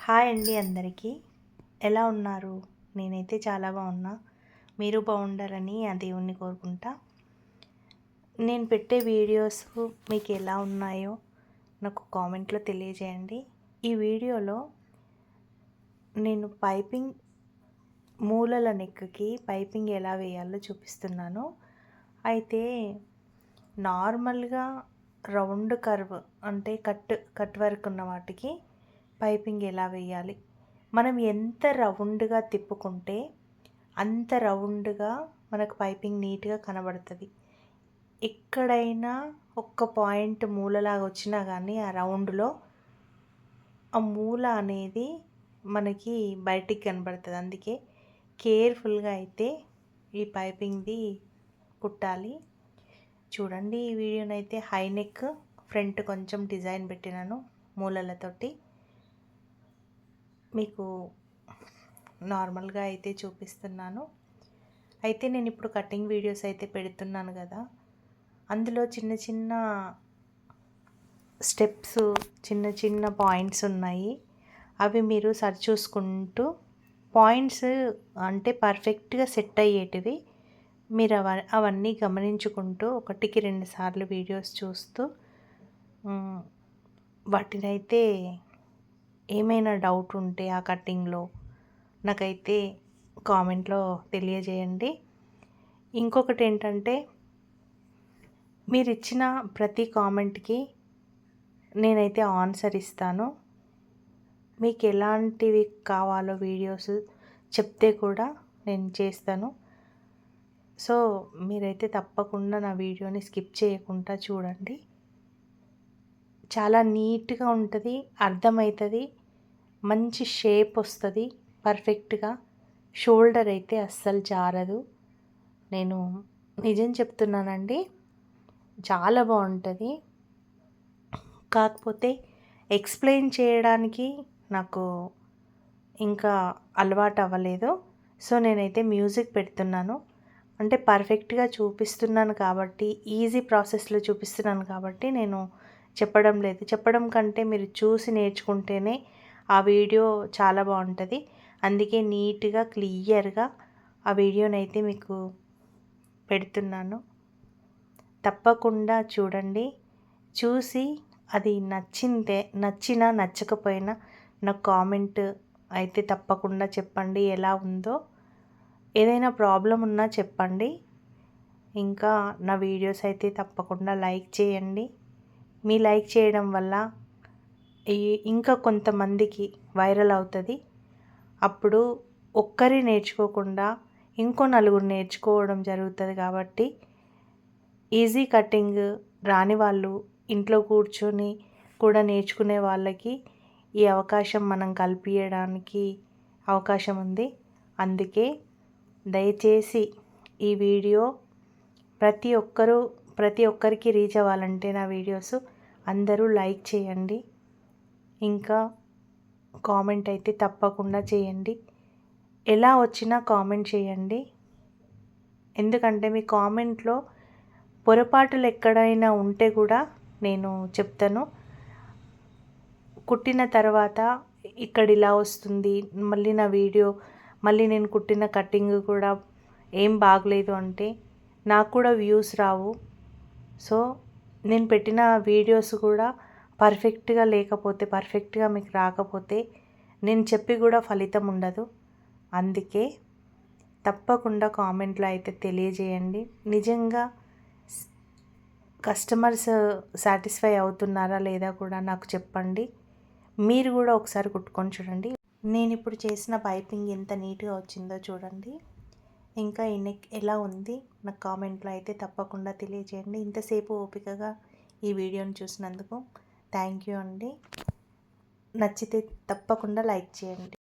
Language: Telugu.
హాయ్ అండి అందరికీ. ఎలా ఉన్నారు? నేనైతే చాలా బాగున్నా. మీరు బాగుండాలని ఆ దేవుణ్ణి కోరుకుంటా. నేను పెట్టే వీడియోస్ మీకు ఎలా ఉన్నాయో నాకు కామెంట్లో తెలియజేయండి. ఈ వీడియోలో నేను పైపింగ్ మూలల నెక్కి పైపింగ్ ఎలా వేయాలో చూపిస్తున్నాను. అయితే నార్మల్గా రౌండ్ కర్వ్ అంటే కట్ వర్క్ ఉన్న వాటికి పైపింగ్ ఎలా వేయాలి, మనం ఎంత రౌండ్గా తిప్పుకుంటే అంత రౌండ్గా మనకు పైపింగ్ నీట్గా కనబడుతుంది. ఎక్కడైనా ఒక్క పాయింట్ మూలలాగా వచ్చినా కానీ ఆ రౌండ్లో ఆ మూల అనేది మనకి బయటికి కనబడుతుంది. అందుకే కేర్ఫుల్గా అయితే ఈ పైపింగ్ది కుట్టాలి. చూడండి, ఈ వీడియోనైతే హై నెక్ ఫ్రంట్ కొంచెం డిజైన్ పెట్టినాను మూలలతోటి. మీకు నార్మల్గా అయితే చూపిస్తున్నాను. అయితే నేను ఇప్పుడు కటింగ్ వీడియోస్ అయితే పెడుతున్నాను కదా, అందులో చిన్న చిన్న స్టెప్స్, చిన్న చిన్న పాయింట్స్ ఉన్నాయి. అవి మీరు సరి చూసుకుంటూ పాయింట్స్ అంటే పర్ఫెక్ట్గా సెట్ అయ్యేటివి మీరు అవన్నీ గమనించుకుంటూ ఒకటికి 2 సార్లు వీడియోస్ చూస్తూ వాటినైతే ఏమైనా డౌట్ ఉంటే ఆ కటింగ్లో నాకైతే కామెంట్లో తెలియజేయండి. ఇంకొకటి ఏంటంటే, మీరు ఇచ్చిన ప్రతి కామెంట్కి నేనైతే ఆన్సర్ ఇస్తాను. మీకు ఎలాంటివి కావాలో వీడియోస్ చెప్తే కూడా నేను చేస్తాను. సో మీరైతే తప్పకుండా నా వీడియోని స్కిప్ చేయకుండా చూడండి. చాలా నీట్గా ఉంటుంది, అర్థమవుతుంది, మంచి షేప్ వస్తుంది పర్ఫెక్ట్గా. షోల్డర్ అయితే అస్సలు జారదు. నేను నిజం చెప్తున్నానండి, చాలా బాగుంటుంది. కాకపోతే ఎక్స్ప్లెయిన్ చేయడానికి నాకు ఇంకా అలవాటు అవ్వలేదు. సో నేనైతే మ్యూజిక్ పెడుతున్నాను. అంటే పర్ఫెక్ట్గా చూపిస్తున్నాను కాబట్టి, ఈజీ ప్రాసెస్లో చూపిస్తున్నాను కాబట్టి నేను చెప్పడం లేదు. చెప్పడం కంటే మీరు చూసి నేర్చుకుంటేనే ఆ వీడియో చాలా బాగుంటుంది. అందుకే నీట్గా క్లియర్గా ఆ వీడియోనైతే మీకు పెడుతున్నాను. తప్పకుండా చూడండి. చూసి అది నచ్చినా నచ్చకపోయినా నాకు కామెంట్ అయితే తప్పకుండా చెప్పండి ఎలా ఉందో. ఏదైనా ప్రాబ్లం ఉన్నా చెప్పండి. ఇంకా నా వీడియోస్ అయితే తప్పకుండా లైక్ చేయండి. మీ లైక్ చేయడం వల్ల ఇంకా కొంతమందికి వైరల్ అవుతుంది. అప్పుడు ఒక్కరి నేర్చుకోకుండా ఇంకో నలుగురు నేర్చుకోవడం జరుగుతుంది. కాబట్టి ఈజీ కటింగ్ రాని వాళ్ళు ఇంట్లో కూర్చొని కూడా నేర్చుకునే వాళ్ళకి ఈ అవకాశం మనం కల్పించడానికి అవకాశం ఉంది. అందుకే దయచేసి ఈ వీడియో ప్రతి ఒక్కరికి రీచ్ అవ్వాలంటే నా వీడియోస్ అందరూ లైక్ చేయండి. ఇంకా కామెంట్ అయితే తప్పకుండా చేయండి. ఎలా వచ్చినా కామెంట్ చేయండి. ఎందుకంటే మీ కామెంట్లో పొరపాటులు ఎక్కడైనా ఉంటే కూడా నేను చెప్తాను. కుట్టిన తర్వాత ఇక్కడ ఇలా వస్తుంది, మళ్ళీ నా వీడియో మళ్ళీ నేను కుట్టిన కటింగ్ కూడా ఏం బాగలేదు అంటే నాకు కూడా వ్యూస్ రావు. సో నేను పెట్టిన వీడియోస్ కూడా పర్ఫెక్ట్గా లేకపోతే, పర్ఫెక్ట్గా మీకు రాకపోతే నేను చెప్పి కూడా ఫలితం ఉండదు. అందుకే తప్పకుండా కామెంట్లో అయితే తెలియజేయండి. నిజంగా కస్టమర్స్ సాటిస్ఫై అవుతున్నారా లేదా కూడా నాకు చెప్పండి. మీరు కూడా ఒకసారి కుట్టుకొని చూడండి. నేను ఇప్పుడు చేసిన పైపింగ్ ఎంత నీట్గా వచ్చిందో చూడండి. ఇంకా ఈ నెక్ ఎలా ఉంది నాకు కామెంట్లో అయితే తప్పకుండా తెలియజేయండి. ఇంతసేపు ఓపికగా ఈ వీడియోని చూసినందుకు థ్యాంక్ యూ అండి. నచ్చితే తప్పకుండా లైక్ చేయండి.